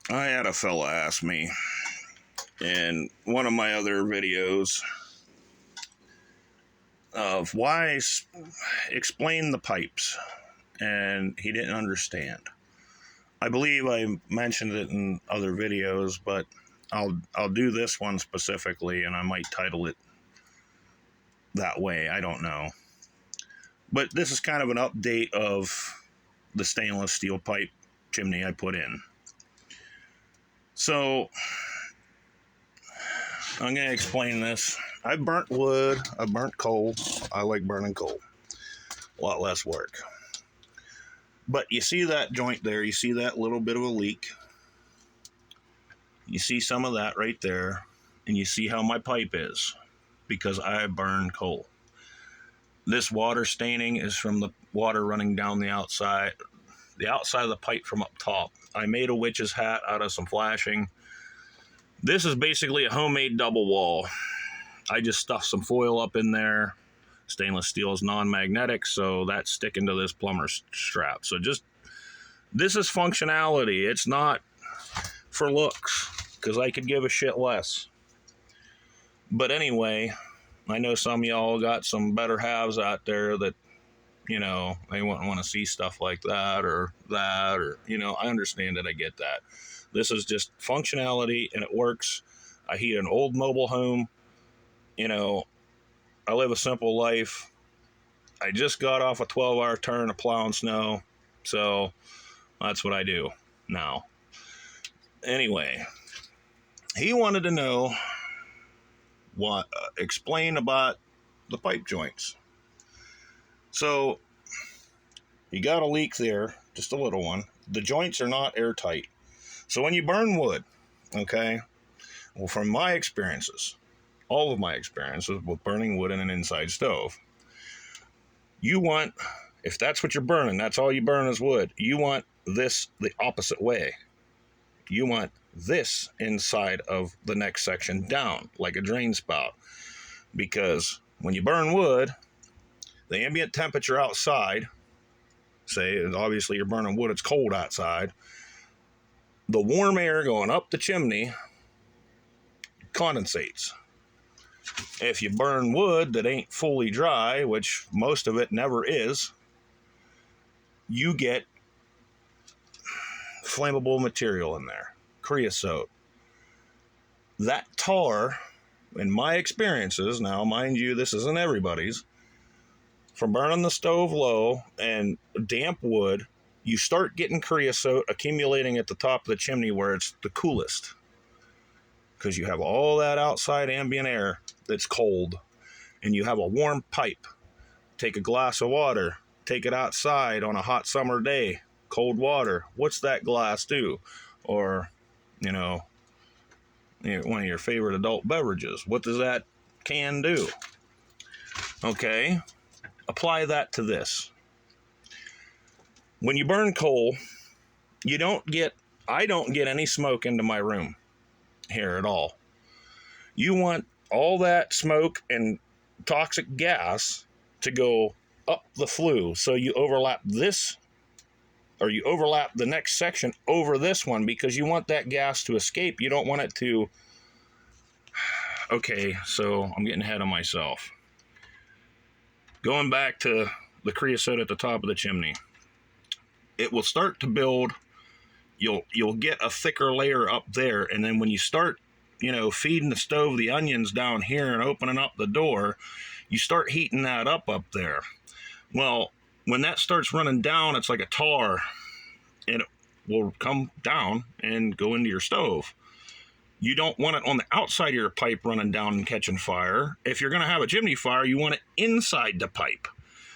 I had a fella ask me in one of my other videos of explain the pipes, and he didn't understand. I believe I mentioned it in other videos, but I'll do this one specifically, and I might title it that way. I don't know. But this is kind of an update of the stainless steel pipe chimney I put in. So I'm going to explain this. I've burnt wood, I've burnt coal. I like burning coal. A lot less work. But you see that joint there, you see that little bit of a leak. You see some of that right there, and you see how my pipe is, because I burn coal. This water staining is from the water running down the outside of the pipe from up top. I made a witch's hat out of some flashing. This is basically a homemade double wall. I just stuffed some foil up in there. Stainless steel is non-magnetic, so that's sticking to this plumber's strap. So this is functionality. It's not for looks, because I could give a shit less. But anyway, I know some of y'all got some better halves out there that, they wouldn't want to see stuff like that, or I understand it, I get that. This is just functionality, and it works. I heat an old mobile home. I live a simple life. I just got off a 12-hour turn of plowing snow, so that's what I do now. Anyway, he wanted to know explain about the pipe joints. So you got a leak there, just a little one. The joints are not airtight. So when you burn wood, okay, well, from my experiences, all of my experiences with burning wood in an inside stove, you want, if that's what you're burning, that's all you burn is wood, you want this the opposite way. You want this inside of the next section down, like a drain spout. Because when you burn wood, the ambient temperature outside, say, obviously you're burning wood, it's cold outside, the warm air going up the chimney condensates. If you burn wood that ain't fully dry, which most of it never is, you get flammable material in there, creosote. That tar, in my experiences, now mind you, this isn't everybody's, from burning the stove low and damp wood, you start getting creosote accumulating at the top of the chimney where it's the coolest, because you have all that outside ambient air that's cold, and you have a warm pipe. Take a glass of water, take it outside on a hot summer day, cold water. What's that glass do? Or, one of your favorite adult beverages. What does that can do? Okay, apply that to this. When you burn coal, I don't get any smoke into my room here at all. You want all that smoke and toxic gas to go up the flue. So you overlap this, or you overlap the next section over this one, because you want that gas to escape. You don't want it to... Okay, so I'm getting ahead of myself. Going back to the creosote at the top of the chimney. It will start to build. You'll get a thicker layer up there, and then when you start feeding the stove the onions down here and opening up the door, you start heating that up there. Well, when that starts running down, it's like a tar, and it will come down and go into your stove. You don't want it on the outside of your pipe running down and catching fire. If you're going to have a chimney fire, you want it inside the pipe.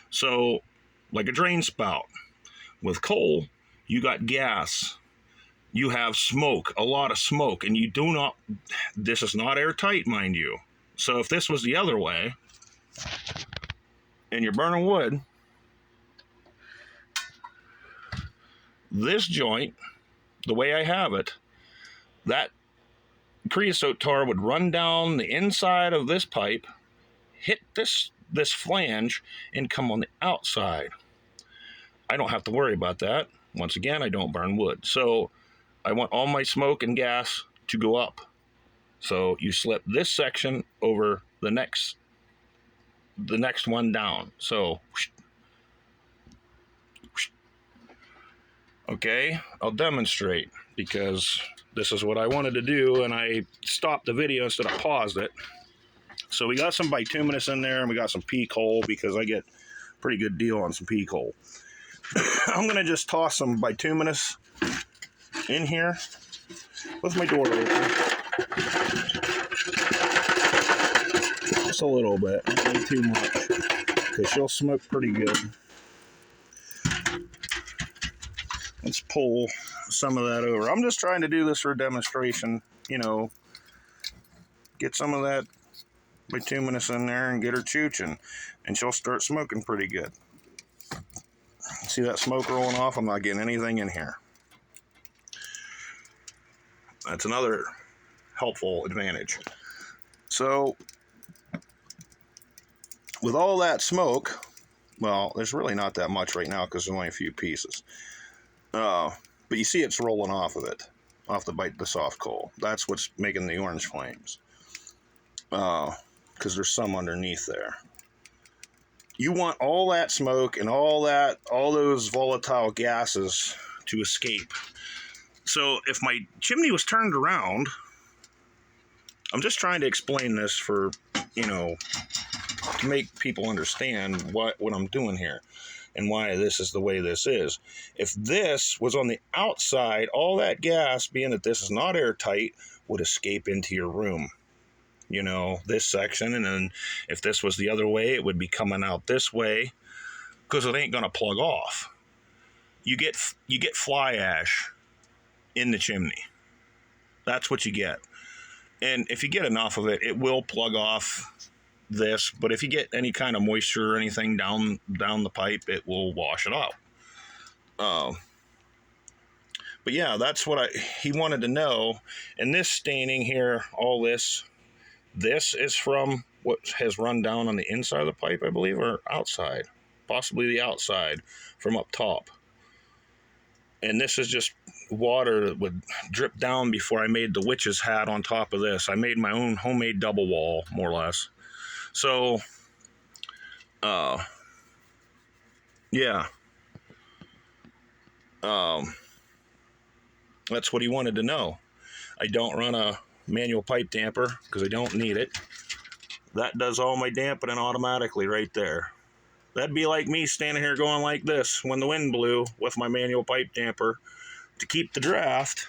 So, like a drain spout. With coal, you got gas. You have smoke, a lot of smoke, and this is not airtight, mind you. So if this was the other way, and you're burning wood, this joint, the way I have it, that creosote tar would run down the inside of this pipe, hit this flange, and come on the outside. I don't have to worry about that. Once again, I don't burn wood. So I want all my smoke and gas to go up. So you slip this section over the next one down. So, okay, I'll demonstrate because this is what I wanted to do, and I stopped the video instead of paused it. So we got some bituminous in there, and we got some pea coal because I get a pretty good deal on some pea coal. I'm going to just toss some bituminous in here with my door open. Just a little bit, not too much, because she'll smoke pretty good. Let's pull some of that over. I'm just trying to do this for a demonstration, you know, get some of that bituminous in there and get her chooching, and she'll start smoking pretty good. See that smoke rolling off? I'm not getting anything in here. That's another helpful advantage. So, with all that smoke, well, there's really not that much right now because there's only a few pieces. But you see it's rolling off of it, off the soft coal. That's what's making the orange flames. Because there's some underneath there. You want all that smoke and all those volatile gases to escape. So if my chimney was turned around, I'm just trying to explain this for, you know, to make people understand what I'm doing here and why this is the way this is. If this was on the outside, all that gas, being that this is not airtight, would escape into your room. You know, this section, and then if this was the other way, it would be coming out this way because it ain't going to plug off. You get fly ash in the chimney. That's what you get. And if you get enough of it, it will plug off this, but if you get any kind of moisture or anything down the pipe, it will wash it out. But yeah, that's what he wanted to know. And this staining here, all this is from what has run down on the inside of the pipe, I believe, or outside, possibly the outside from up top. And this is just water that would drip down before I made the witch's hat on top of this. I made my own homemade double wall, more or less. So, yeah. That's what he wanted to know. I don't run a manual pipe damper because I don't need it. That does all my dampening automatically right there. That'd be like me standing here going like this when the wind blew with my manual pipe damper to keep the draft.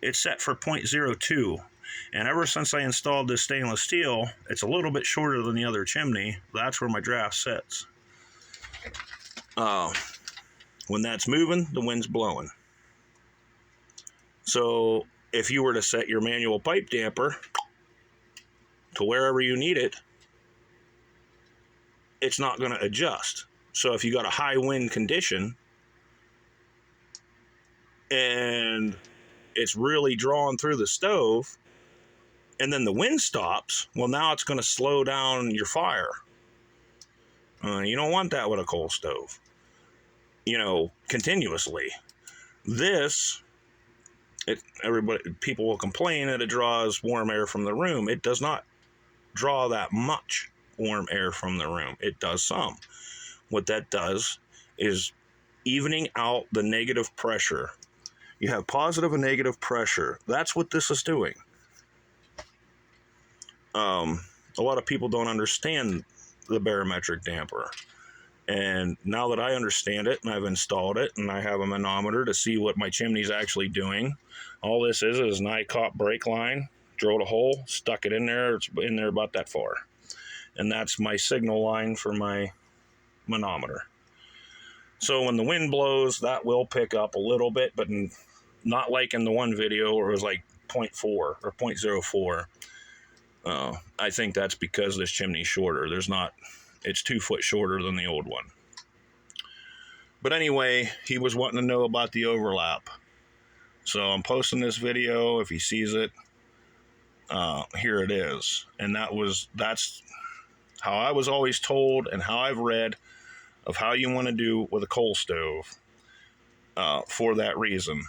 It's set for 0.02, and ever since I installed this stainless steel, it's a little bit shorter than the other chimney. That's where my draft sits. When that's moving, the wind's blowing. So if you were to set your manual pipe damper to wherever you need it, it's not going to adjust. So if you got a high wind condition and it's really drawing through the stove and then the wind stops, well, now it's going to slow down your fire. You don't want that with a coal stove, you know, continuously. This, people will complain that it draws warm air from the room. It does not draw that much warm air from the room. It does some. What that does is evening out the negative pressure. You have positive and negative pressure. That's what this is doing. A lot of people don't understand the barometric damper. And now that I understand it and I've installed it and I have a manometer to see what my chimney's actually doing, all this is an ICOP brake line, drilled a hole, stuck it in there. It's in there about that far. And that's my signal line for my manometer. So when the wind blows, that will pick up a little bit, but not like in the one video where it was like 0.4 or 0.04. I think that's because this chimney's shorter. It's 2 foot shorter than the old one. But anyway, he was wanting to know about the overlap. So I'm posting this video. If he sees it, here it is. And that's how I was always told and how I've read of how you want to do with a coal stove. for that reason.